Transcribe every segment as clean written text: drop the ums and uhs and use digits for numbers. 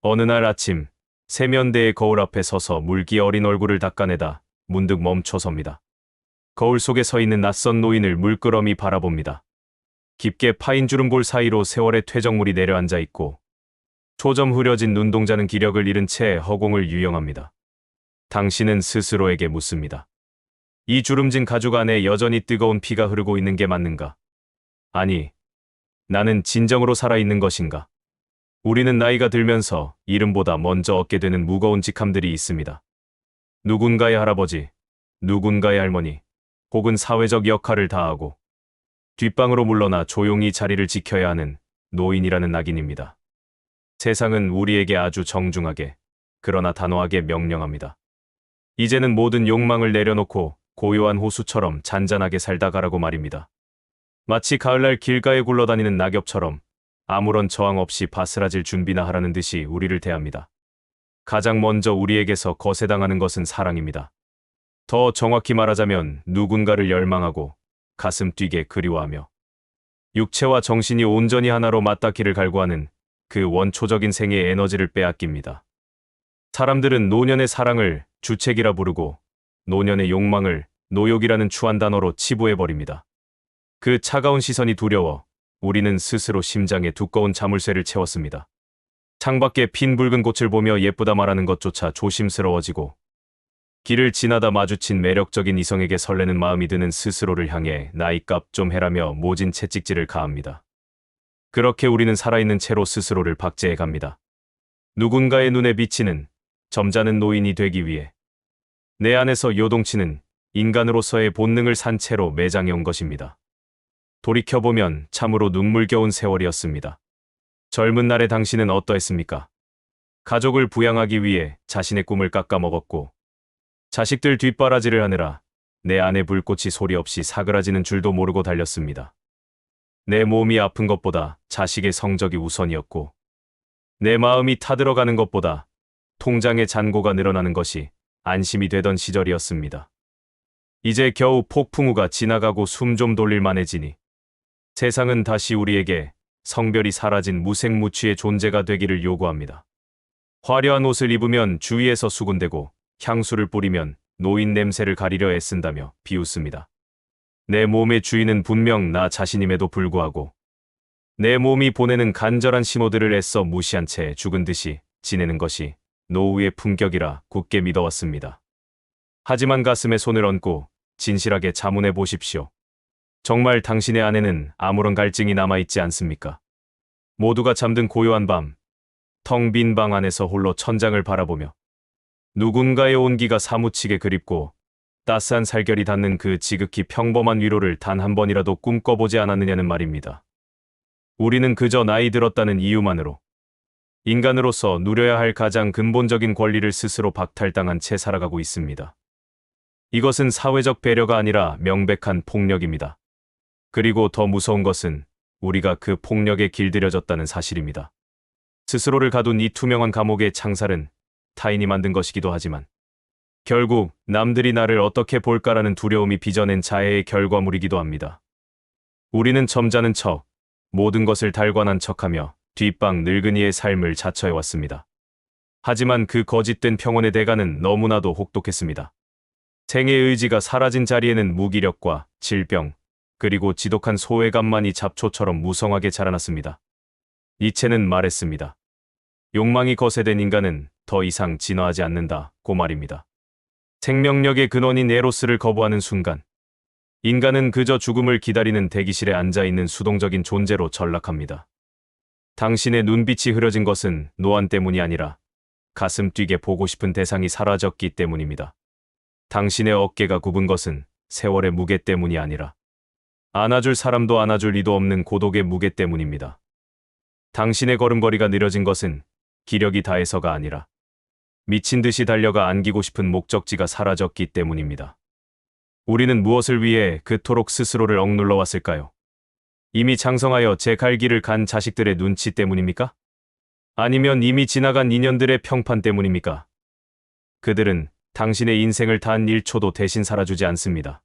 어느 날 아침, 세면대의 거울 앞에 서서 물기 어린 얼굴을 닦아내다 문득 멈춰섭니다. 거울 속에 서 있는 낯선 노인을 물끄러미 바라봅니다. 깊게 파인 주름볼 사이로 세월의 퇴적물이 내려앉아 있고 초점 흐려진 눈동자는 기력을 잃은 채 허공을 유영합니다. 당신은 스스로에게 묻습니다. 이 주름진 가죽 안에 여전히 뜨거운 피가 흐르고 있는 게 맞는가? 아니, 나는 진정으로 살아있는 것인가? 우리는 나이가 들면서 이름보다 먼저 얻게 되는 무거운 직함들이 있습니다. 누군가의 할아버지, 누군가의 할머니, 혹은 사회적 역할을 다하고 뒷방으로 물러나 조용히 자리를 지켜야 하는 노인이라는 낙인입니다. 세상은 우리에게 아주 정중하게, 그러나 단호하게 명령합니다. 이제는 모든 욕망을 내려놓고 고요한 호수처럼 잔잔하게 살다 가라고 말입니다. 마치 가을날 길가에 굴러다니는 낙엽처럼 아무런 저항 없이 바스라질 준비나 하라는 듯이 우리를 대합니다. 가장 먼저 우리에게서 거세당하는 것은 사랑입니다. 더 정확히 말하자면 누군가를 열망하고 가슴 뛰게 그리워하며 육체와 정신이 온전히 하나로 맞닿기를 갈구하는 그 원초적인 생의 에너지를 빼앗깁니다. 사람들은 노년의 사랑을 주책이라 부르고 노년의 욕망을 노욕이라는 추한 단어로 치부해버립니다. 그 차가운 시선이 두려워 우리는 스스로 심장에 두꺼운 자물쇠를 채웠습니다. 창밖에 핀 붉은 꽃을 보며 예쁘다 말하는 것조차 조심스러워지고 길을 지나다 마주친 매력적인 이성에게 설레는 마음이 드는 스스로를 향해 나이값 좀 해라며 모진 채찍질을 가합니다. 그렇게 우리는 살아있는 채로 스스로를 박제해 갑니다. 누군가의 눈에 비치는 점잖은 노인이 되기 위해 내 안에서 요동치는 인간으로서의 본능을 산 채로 매장해 온 것입니다. 돌이켜보면 참으로 눈물겨운 세월이었습니다. 젊은 날의 당신은 어떠했습니까? 가족을 부양하기 위해 자신의 꿈을 깎아먹었고 자식들 뒷바라지를 하느라 내 안의 불꽃이 소리 없이 사그라지는 줄도 모르고 달렸습니다. 내 몸이 아픈 것보다 자식의 성적이 우선이었고 내 마음이 타들어가는 것보다 통장의 잔고가 늘어나는 것이 안심이 되던 시절이었습니다. 이제 겨우 폭풍우가 지나가고 숨 좀 돌릴 만해지니 세상은 다시 우리에게 성별이 사라진 무색무취의 존재가 되기를 요구합니다. 화려한 옷을 입으면 주위에서 수군대고 향수를 뿌리면 노인 냄새를 가리려 애쓴다며 비웃습니다. 내 몸의 주인은 분명 나 자신임에도 불구하고 내 몸이 보내는 간절한 신호들을 애써 무시한 채 죽은 듯이 지내는 것이 노후의 품격이라 굳게 믿어왔습니다. 하지만 가슴에 손을 얹고 진실하게 자문해 보십시오. 정말 당신의 안에는 아무런 갈증이 남아있지 않습니까? 모두가 잠든 고요한 밤, 텅 빈 방 안에서 홀로 천장을 바라보며 누군가의 온기가 사무치게 그립고 따스한 살결이 닿는 그 지극히 평범한 위로를 단 한 번이라도 꿈꿔보지 않았느냐는 말입니다. 우리는 그저 나이 들었다는 이유만으로 인간으로서 누려야 할 가장 근본적인 권리를 스스로 박탈당한 채 살아가고 있습니다. 이것은 사회적 배려가 아니라 명백한 폭력입니다. 그리고 더 무서운 것은 우리가 그 폭력에 길들여졌다는 사실입니다. 스스로를 가둔 이 투명한 감옥의 창살은 타인이 만든 것이기도 하지만 결국 남들이 나를 어떻게 볼까라는 두려움이 빚어낸 자해의 결과물이기도 합니다. 우리는 점잖은 척, 모든 것을 달관한 척하며 뒷방 늙은이의 삶을 자처해왔습니다. 하지만 그 거짓된 평온의 대가는 너무나도 혹독했습니다. 생의 의지가 사라진 자리에는 무기력과 질병, 그리고 지독한 소외감만이 잡초처럼 무성하게 자라났습니다. 니체는 말했습니다. 욕망이 거세된 인간은 더 이상 진화하지 않는다고 말입니다. 생명력의 근원인 에로스를 거부하는 순간 인간은 그저 죽음을 기다리는 대기실에 앉아있는 수동적인 존재로 전락합니다. 당신의 눈빛이 흐려진 것은 노안 때문이 아니라 가슴 뛰게 보고 싶은 대상이 사라졌기 때문입니다. 당신의 어깨가 굽은 것은 세월의 무게 때문이 아니라 안아줄 사람도 안아줄 이도 없는 고독의 무게 때문입니다. 당신의 걸음걸이가 느려진 것은 기력이 다해서가 아니라 미친 듯이 달려가 안기고 싶은 목적지가 사라졌기 때문입니다. 우리는 무엇을 위해 그토록 스스로를 억눌러 왔을까요? 이미 장성하여 제 갈 길을 간 자식들의 눈치 때문입니까? 아니면 이미 지나간 인연들의 평판 때문입니까? 그들은 당신의 인생을 단 1초도 대신 살아주지 않습니다.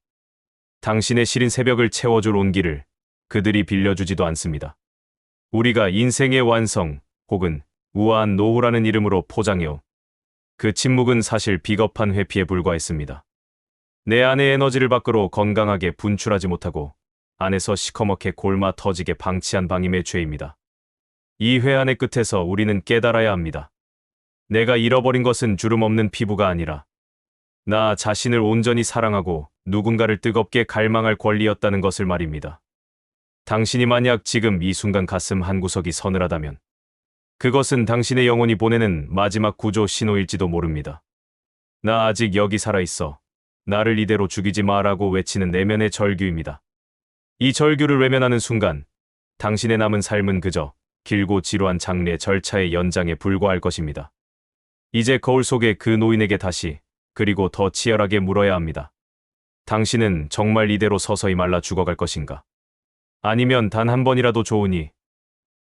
당신의 시린 새벽을 채워줄 온기를 그들이 빌려주지도 않습니다. 우리가 인생의 완성 혹은 우아한 노후라는 이름으로 포장해오. 그 침묵은 사실 비겁한 회피에 불과했습니다. 내 안의 에너지를 밖으로 건강하게 분출하지 못하고 안에서 시커멓게 골마 터지게 방치한 방임의 죄입니다. 이 회한의 끝에서 우리는 깨달아야 합니다. 내가 잃어버린 것은 주름 없는 피부가 아니라 나 자신을 온전히 사랑하고 누군가를 뜨겁게 갈망할 권리였다는 것을 말입니다. 당신이 만약 지금 이 순간 가슴 한구석이 서늘하다면 그것은 당신의 영혼이 보내는 마지막 구조 신호일지도 모릅니다. 나 아직 여기 살아있어. 나를 이대로 죽이지 마라고 외치는 내면의 절규입니다. 이 절규를 외면하는 순간 당신의 남은 삶은 그저 길고 지루한 장례 절차의 연장에 불과할 것입니다. 이제 거울 속의 그 노인에게 다시 그리고 더 치열하게 물어야 합니다. 당신은 정말 이대로 서서히 말라 죽어갈 것인가? 아니면 단 한 번이라도 좋으니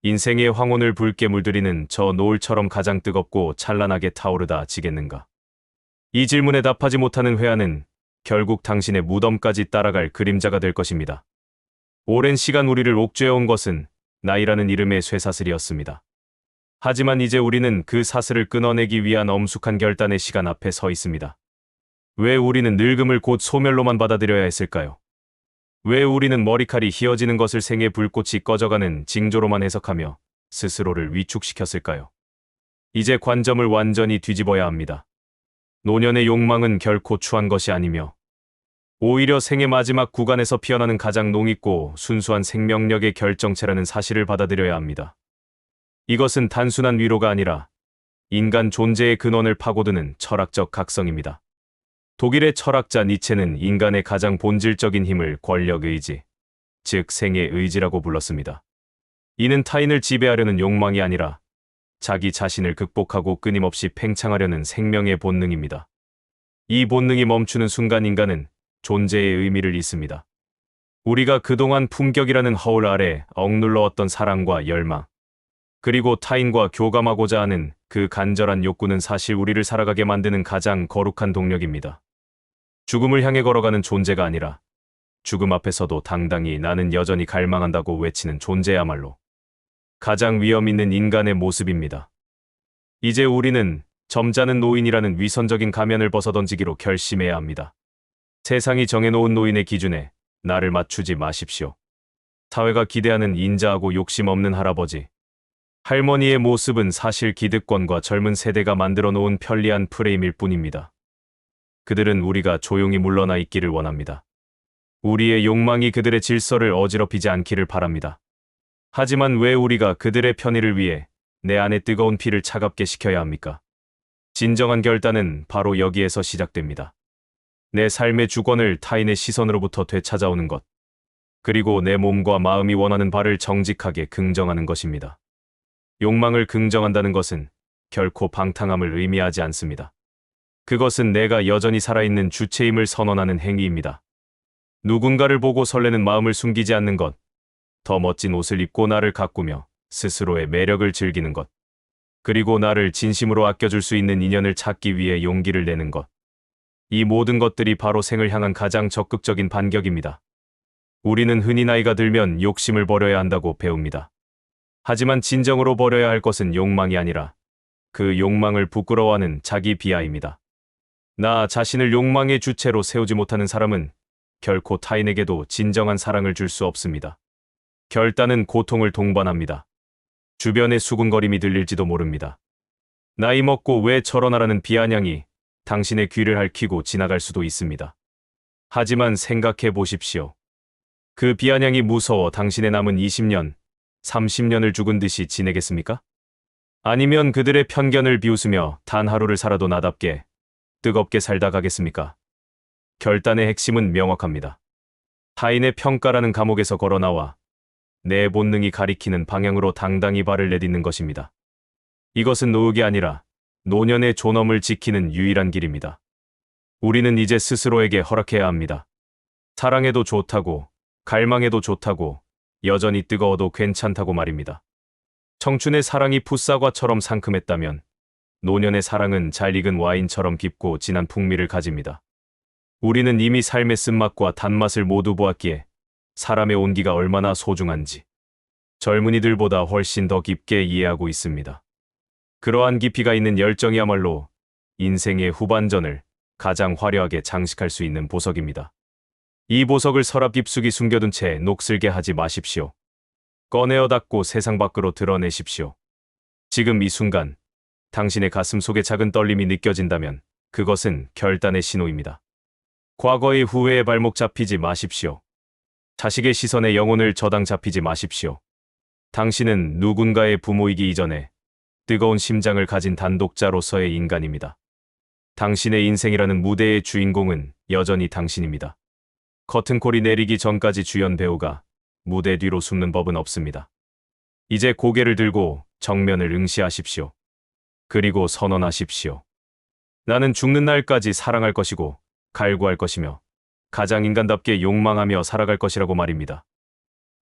인생의 황혼을 붉게 물들이는 저 노을처럼 가장 뜨겁고 찬란하게 타오르다 지겠는가? 이 질문에 답하지 못하는 회한은 결국 당신의 무덤까지 따라갈 그림자가 될 것입니다. 오랜 시간 우리를 옥죄어온 것은 나이라는 이름의 쇠사슬이었습니다. 하지만 이제 우리는 그 사슬을 끊어내기 위한 엄숙한 결단의 시간 앞에 서 있습니다. 왜 우리는 늙음을 곧 소멸로만 받아들여야 했을까요? 왜 우리는 머리칼이 휘어지는 것을 생의 불꽃이 꺼져가는 징조로만 해석하며 스스로를 위축시켰을까요? 이제 관점을 완전히 뒤집어야 합니다. 노년의 욕망은 결코 추한 것이 아니며 오히려 생의 마지막 구간에서 피어나는 가장 농익고 순수한 생명력의 결정체라는 사실을 받아들여야 합니다. 이것은 단순한 위로가 아니라 인간 존재의 근원을 파고드는 철학적 각성입니다. 독일의 철학자 니체는 인간의 가장 본질적인 힘을 권력의지, 즉 생의 의지라고 불렀습니다. 이는 타인을 지배하려는 욕망이 아니라 자기 자신을 극복하고 끊임없이 팽창하려는 생명의 본능입니다. 이 본능이 멈추는 순간 인간은 존재의 의미를 잃습니다. 우리가 그동안 품격이라는 허울 아래 억눌러왔던 사랑과 열망, 그리고 타인과 교감하고자 하는 그 간절한 욕구는 사실 우리를 살아가게 만드는 가장 거룩한 동력입니다. 죽음을 향해 걸어가는 존재가 아니라 죽음 앞에서도 당당히 나는 여전히 갈망한다고 외치는 존재야말로 가장 위험 있는 인간의 모습입니다. 이제 우리는 점잖은 노인이라는 위선적인 가면을 벗어던지기로 결심해야 합니다. 세상이 정해놓은 노인의 기준에 나를 맞추지 마십시오. 사회가 기대하는 인자하고 욕심 없는 할아버지, 할머니의 모습은 사실 기득권과 젊은 세대가 만들어 놓은 편리한 프레임일 뿐입니다. 그들은 우리가 조용히 물러나 있기를 원합니다. 우리의 욕망이 그들의 질서를 어지럽히지 않기를 바랍니다. 하지만 왜 우리가 그들의 편의를 위해 내 안의 뜨거운 피를 차갑게 식혀야 합니까? 진정한 결단은 바로 여기에서 시작됩니다. 내 삶의 주권을 타인의 시선으로부터 되찾아오는 것, 그리고 내 몸과 마음이 원하는 바를 정직하게 긍정하는 것입니다. 욕망을 긍정한다는 것은 결코 방탕함을 의미하지 않습니다. 그것은 내가 여전히 살아있는 주체임을 선언하는 행위입니다. 누군가를 보고 설레는 마음을 숨기지 않는 것, 더 멋진 옷을 입고 나를 가꾸며 스스로의 매력을 즐기는 것, 그리고 나를 진심으로 아껴줄 수 있는 인연을 찾기 위해 용기를 내는 것. 이 모든 것들이 바로 생을 향한 가장 적극적인 반격입니다. 우리는 흔히 나이가 들면 욕심을 버려야 한다고 배웁니다. 하지만 진정으로 버려야 할 것은 욕망이 아니라 그 욕망을 부끄러워하는 자기 비하입니다. 나 자신을 욕망의 주체로 세우지 못하는 사람은 결코 타인에게도 진정한 사랑을 줄 수 없습니다. 결단은 고통을 동반합니다. 주변의 수군거림이 들릴지도 모릅니다. 나이 먹고 왜 저러나라는 비아냥이 당신의 귀를 핥히고 지나갈 수도 있습니다. 하지만 생각해 보십시오. 그 비아냥이 무서워 당신의 남은 20년, 30년을 죽은 듯이 지내겠습니까? 아니면 그들의 편견을 비웃으며 단 하루를 살아도 나답게 뜨겁게 살다 가겠습니까? 결단의 핵심은 명확합니다. 타인의 평가라는 감옥에서 걸어나와 내 본능이 가리키는 방향으로 당당히 발을 내딛는 것입니다. 이것은 노역이 아니라 노년의 존엄을 지키는 유일한 길입니다. 우리는 이제 스스로에게 허락해야 합니다. 사랑해도 좋다고, 갈망해도 좋다고, 여전히 뜨거워도 괜찮다고 말입니다. 청춘의 사랑이 풋사과처럼 상큼했다면 노년의 사랑은 잘 익은 와인처럼 깊고 진한 풍미를 가집니다. 우리는 이미 삶의 쓴맛과 단맛을 모두 보았기에 사람의 온기가 얼마나 소중한지 젊은이들보다 훨씬 더 깊게 이해하고 있습니다. 그러한 깊이가 있는 열정이야말로 인생의 후반전을 가장 화려하게 장식할 수 있는 보석입니다. 이 보석을 서랍 깊숙이 숨겨둔 채 녹슬게 하지 마십시오. 꺼내어 닫고 세상 밖으로 드러내십시오. 지금 이 순간 당신의 가슴 속에 작은 떨림이 느껴진다면 그것은 결단의 신호입니다. 과거의 후회에 발목 잡히지 마십시오. 자식의 시선에 영혼을 저당 잡히지 마십시오. 당신은 누군가의 부모이기 이전에 뜨거운 심장을 가진 단독자로서의 인간입니다. 당신의 인생이라는 무대의 주인공은 여전히 당신입니다. 커튼콜이 내리기 전까지 주연 배우가 무대 뒤로 숨는 법은 없습니다. 이제 고개를 들고 정면을 응시하십시오. 그리고 선언하십시오. 나는 죽는 날까지 사랑할 것이고 갈구할 것이며 가장 인간답게 욕망하며 살아갈 것이라고 말입니다.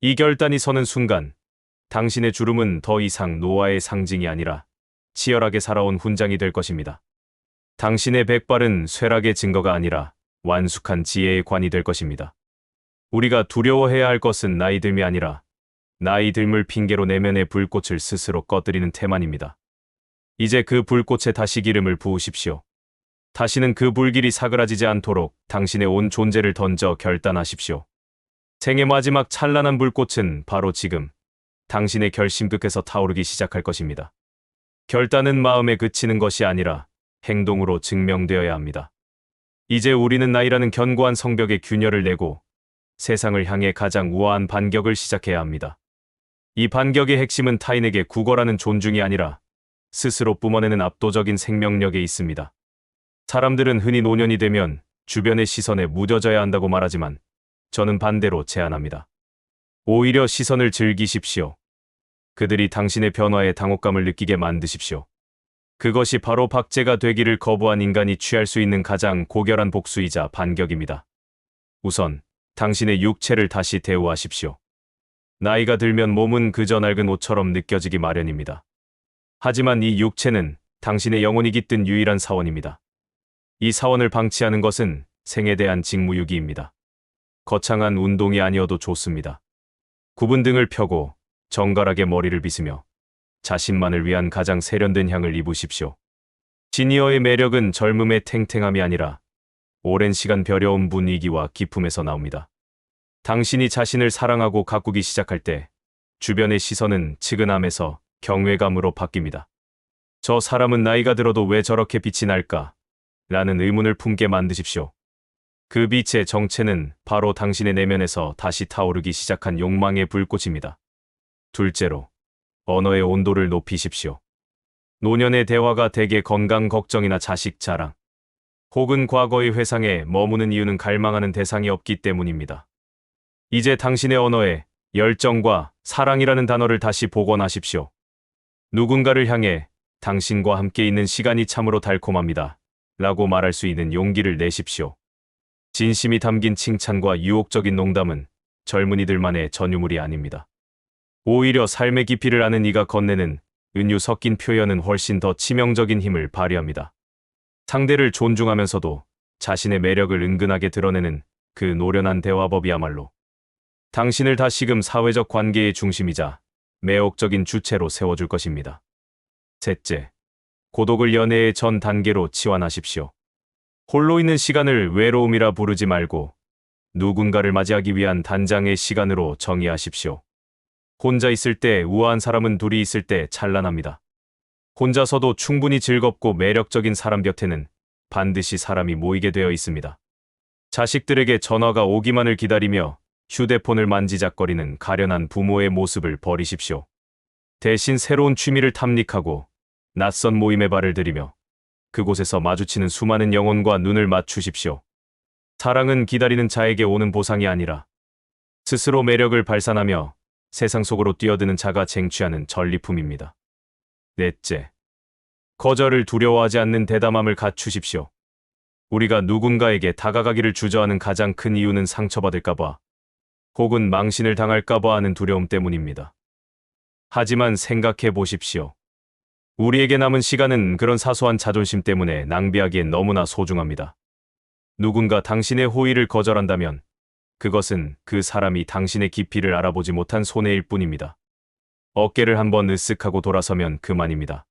이 결단이 서는 순간 당신의 주름은 더 이상 노화의 상징이 아니라 치열하게 살아온 훈장이 될 것입니다. 당신의 백발은 쇠락의 증거가 아니라 완숙한 지혜의 관이 될 것입니다. 우리가 두려워해야 할 것은 나이 듦이 아니라 나이 듦을 핑계로 내면의 불꽃을 스스로 꺼뜨리는 태만입니다. 이제 그 불꽃에 다시 기름을 부으십시오. 다시는 그 불길이 사그라지지 않도록 당신의 온 존재를 던져 결단하십시오. 생의 마지막 찬란한 불꽃은 바로 지금 당신의 결심 끝에서 타오르기 시작할 것입니다. 결단은 마음에 그치는 것이 아니라 행동으로 증명되어야 합니다. 이제 우리는 나이라는 견고한 성벽에 균열을 내고 세상을 향해 가장 우아한 반격을 시작해야 합니다. 이 반격의 핵심은 타인에게 구걸하는 존중이 아니라 스스로 뿜어내는 압도적인 생명력에 있습니다. 사람들은 흔히 노년이 되면 주변의 시선에 무뎌져야 한다고 말하지만 저는 반대로 제안합니다. 오히려 시선을 즐기십시오. 그들이 당신의 변화에 당혹감을 느끼게 만드십시오. 그것이 바로 박제가 되기를 거부한 인간이 취할 수 있는 가장 고결한 복수이자 반격입니다. 우선 당신의 육체를 다시 대우하십시오. 나이가 들면 몸은 그저 낡은 옷처럼 느껴지기 마련입니다. 하지만 이 육체는 당신의 영혼이 깃든 유일한 사원입니다. 이 사원을 방치하는 것은 생에 대한 직무유기입니다. 거창한 운동이 아니어도 좋습니다. 굽은 등을 펴고 정갈하게 머리를 빗으며 자신만을 위한 가장 세련된 향을 입으십시오. 시니어의 매력은 젊음의 탱탱함이 아니라 오랜 시간 벼려온 분위기와 기품에서 나옵니다. 당신이 자신을 사랑하고 가꾸기 시작할 때 주변의 시선은 측은함에서 경외감으로 바뀝니다. 저 사람은 나이가 들어도 왜 저렇게 빛이 날까? 라는 의문을 품게 만드십시오. 그 빛의 정체는 바로 당신의 내면에서 다시 타오르기 시작한 욕망의 불꽃입니다. 둘째로, 언어의 온도를 높이십시오. 노년의 대화가 대개 건강 걱정이나 자식 자랑, 혹은 과거의 회상에 머무는 이유는 갈망하는 대상이 없기 때문입니다. 이제 당신의 언어에 열정과 사랑이라는 단어를 다시 복원하십시오. 누군가를 향해 당신과 함께 있는 시간이 참으로 달콤합니다. 라고 말할 수 있는 용기를 내십시오. 진심이 담긴 칭찬과 유혹적인 농담은 젊은이들만의 전유물이 아닙니다. 오히려 삶의 깊이를 아는 이가 건네는 은유 섞인 표현은 훨씬 더 치명적인 힘을 발휘합니다. 상대를 존중하면서도 자신의 매력을 은근하게 드러내는 그 노련한 대화법이야말로 당신을 다시금 사회적 관계의 중심이자 매혹적인 주체로 세워줄 것입니다. 셋째, 고독을 연애의 전 단계로 치환하십시오. 홀로 있는 시간을 외로움이라 부르지 말고 누군가를 맞이하기 위한 단장의 시간으로 정의하십시오. 혼자 있을 때 우아한 사람은 둘이 있을 때 찬란합니다. 혼자서도 충분히 즐겁고 매력적인 사람 곁에는 반드시 사람이 모이게 되어 있습니다. 자식들에게 전화가 오기만을 기다리며 휴대폰을 만지작거리는 가련한 부모의 모습을 버리십시오. 대신 새로운 취미를 탐닉하고 낯선 모임에 발을 들이며 그곳에서 마주치는 수많은 영혼과 눈을 맞추십시오. 사랑은 기다리는 자에게 오는 보상이 아니라 스스로 매력을 발산하며 세상 속으로 뛰어드는 자가 쟁취하는 전리품입니다. 넷째, 거절을 두려워하지 않는 대담함을 갖추십시오. 우리가 누군가에게 다가가기를 주저하는 가장 큰 이유는 상처받을까봐 혹은 망신을 당할까봐 하는 두려움 때문입니다. 하지만 생각해 보십시오. 우리에게 남은 시간은 그런 사소한 자존심 때문에 낭비하기엔 너무나 소중합니다. 누군가 당신의 호의를 거절한다면 그것은 그 사람이 당신의 깊이를 알아보지 못한 손해일 뿐입니다. 어깨를 한번 으쓱하고 돌아서면 그만입니다.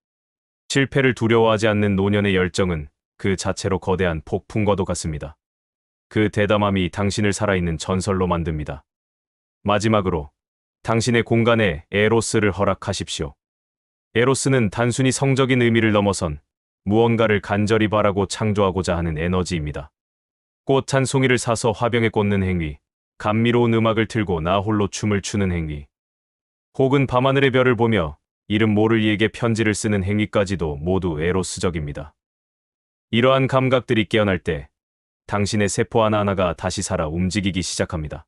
실패를 두려워하지 않는 노년의 열정은 그 자체로 거대한 폭풍과도 같습니다. 그 대담함이 당신을 살아있는 전설로 만듭니다. 마지막으로 당신의 공간에 에로스를 허락하십시오. 에로스는 단순히 성적인 의미를 넘어선 무언가를 간절히 바라고 창조하고자 하는 에너지입니다. 꽃 한 송이를 사서 화병에 꽂는 행위, 감미로운 음악을 틀고 나 홀로 춤을 추는 행위, 혹은 밤하늘의 별을 보며 이름 모를 이에게 편지를 쓰는 행위까지도 모두 에로스적입니다. 이러한 감각들이 깨어날 때 당신의 세포 하나하나가 다시 살아 움직이기 시작합니다.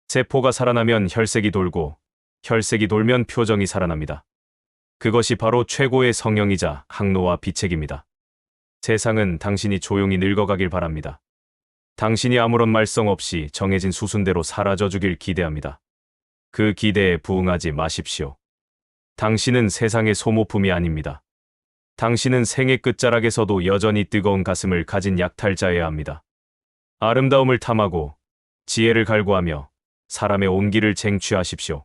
세포가 살아나면 혈색이 돌고 혈색이 돌면 표정이 살아납니다. 그것이 바로 최고의 성형이자 항노화 비책입니다. 세상은 당신이 조용히 늙어가길 바랍니다. 당신이 아무런 말썽 없이 정해진 수순대로 사라져주길 기대합니다. 그 기대에 부응하지 마십시오. 당신은 세상의 소모품이 아닙니다. 당신은 생의 끝자락에서도 여전히 뜨거운 가슴을 가진 약탈자여야 합니다. 아름다움을 탐하고 지혜를 갈구하며 사람의 온기를 쟁취하십시오.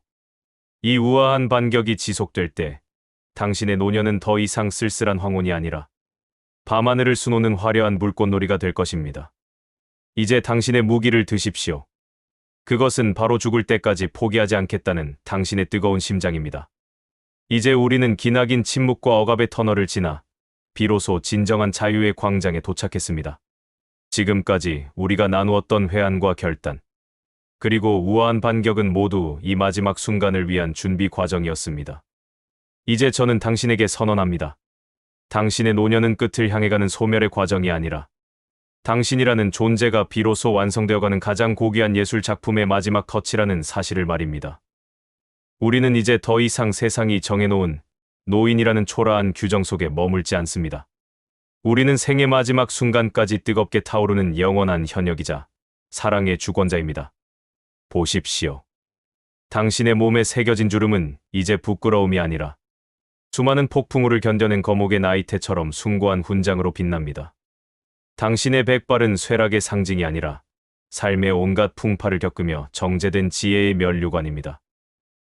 이 우아한 반격이 지속될 때 당신의 노년은 더 이상 쓸쓸한 황혼이 아니라 밤하늘을 수놓는 화려한 불꽃놀이가 될 것입니다. 이제 당신의 무기를 드십시오. 그것은 바로 죽을 때까지 포기하지 않겠다는 당신의 뜨거운 심장입니다. 이제 우리는 기나긴 침묵과 억압의 터널을 지나 비로소 진정한 자유의 광장에 도착했습니다. 지금까지 우리가 나누었던 회한과 결단, 그리고 우아한 반격은 모두 이 마지막 순간을 위한 준비 과정이었습니다. 이제 저는 당신에게 선언합니다. 당신의 노년은 끝을 향해 가는 소멸의 과정이 아니라 당신이라는 존재가 비로소 완성되어가는 가장 고귀한 예술 작품의 마지막 터치라는 사실을 말입니다. 우리는 이제 더 이상 세상이 정해놓은 노인이라는 초라한 규정 속에 머물지 않습니다. 우리는 생의 마지막 순간까지 뜨겁게 타오르는 영원한 현역이자 사랑의 주권자입니다. 보십시오. 당신의 몸에 새겨진 주름은 이제 부끄러움이 아니라 수많은 폭풍우를 견뎌낸 거목의 나이테처럼 숭고한 훈장으로 빛납니다. 당신의 백발은 쇠락의 상징이 아니라 삶의 온갖 풍파를 겪으며 정제된 지혜의 면류관입니다.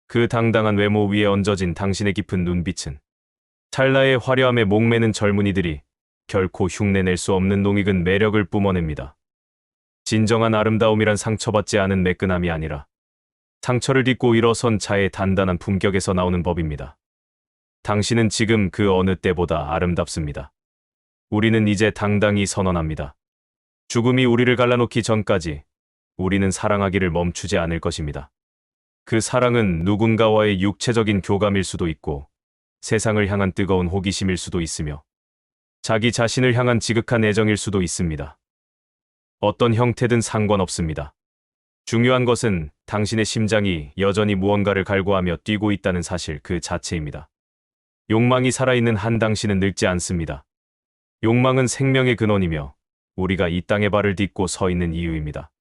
그 당당한 외모 위에 얹어진 당신의 깊은 눈빛은 찰나의 화려함에 목매는 젊은이들이 결코 흉내낼 수 없는 농익은 매력을 뿜어냅니다. 진정한 아름다움이란 상처받지 않은 매끈함이 아니라 상처를 딛고 일어선 자의 단단한 품격에서 나오는 법입니다. 당신은 지금 그 어느 때보다 아름답습니다. 우리는 이제 당당히 선언합니다. 죽음이 우리를 갈라놓기 전까지 우리는 사랑하기를 멈추지 않을 것입니다. 그 사랑은 누군가와의 육체적인 교감일 수도 있고 세상을 향한 뜨거운 호기심일 수도 있으며 자기 자신을 향한 지극한 애정일 수도 있습니다. 어떤 형태든 상관없습니다. 중요한 것은 당신의 심장이 여전히 무언가를 갈구하며 뛰고 있다는 사실 그 자체입니다. 욕망이 살아있는 한 당신은 늙지 않습니다. 욕망은 생명의 근원이며 우리가 이 땅에 발을 딛고 서 있는 이유입니다.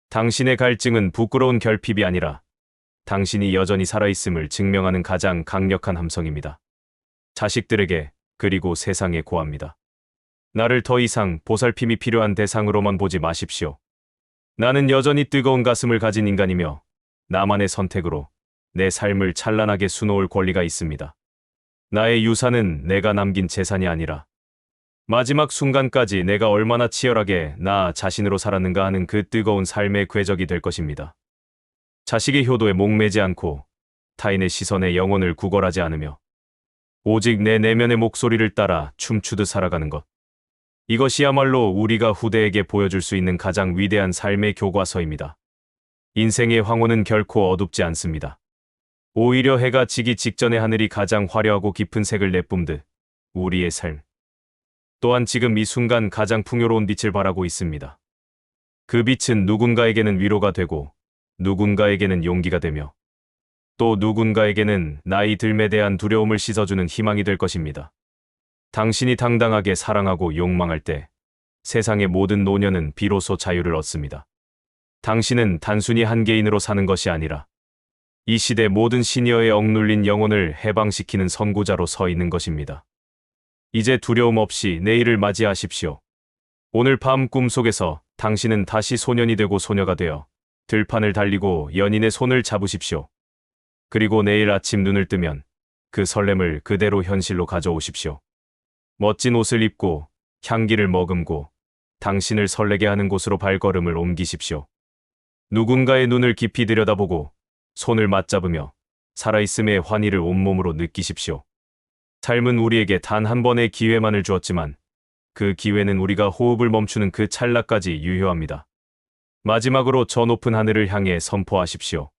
당신의 갈증은 부끄러운 결핍이 아니라 당신이 여전히 살아있음을 증명하는 가장 강력한 함성입니다. 자식들에게 그리고 세상에 고합니다. 나를 더 이상 보살핌이 필요한 대상으로만 보지 마십시오. 나는 여전히 뜨거운 가슴을 가진 인간이며 나만의 선택으로 내 삶을 찬란하게 수놓을 권리가 있습니다. 나의 유산은 내가 남긴 재산이 아니라 마지막 순간까지 내가 얼마나 치열하게 나 자신으로 살았는가 하는 그 뜨거운 삶의 궤적이 될 것입니다. 자식의 효도에 목매지 않고 타인의 시선에 영혼을 구걸하지 않으며 오직 내 내면의 목소리를 따라 춤추듯 살아가는 것. 이것이야말로 우리가 후대에게 보여줄 수 있는 가장 위대한 삶의 교과서입니다. 인생의 황혼은 결코 어둡지 않습니다. 오히려 해가 지기 직전의 하늘이 가장 화려하고 깊은 색을 내뿜듯 우리의 삶 또한 지금 이 순간 가장 풍요로운 빛을 발하고 있습니다. 그 빛은 누군가에게는 위로가 되고 누군가에게는 용기가 되며 또 누군가에게는 나이 들에 대한 두려움을 씻어주는 희망이 될 것입니다. 당신이 당당하게 사랑하고 욕망할 때 세상의 모든 노년은 비로소 자유를 얻습니다. 당신은 단순히 한 개인으로 사는 것이 아니라 이 시대 모든 시니어의 억눌린 영혼을 해방시키는 선구자로 서 있는 것입니다. 이제 두려움 없이 내일을 맞이하십시오. 오늘 밤 꿈속에서 당신은 다시 소년이 되고 소녀가 되어 들판을 달리고 연인의 손을 잡으십시오. 그리고 내일 아침 눈을 뜨면 그 설렘을 그대로 현실로 가져오십시오. 멋진 옷을 입고 향기를 머금고 당신을 설레게 하는 곳으로 발걸음을 옮기십시오. 누군가의 눈을 깊이 들여다보고 손을 맞잡으며 살아있음의 환희를 온몸으로 느끼십시오. 삶은 우리에게 단 한 번의 기회만을 주었지만 그 기회는 우리가 호흡을 멈추는 그 찰나까지 유효합니다. 마지막으로 저 높은 하늘을 향해 선포하십시오.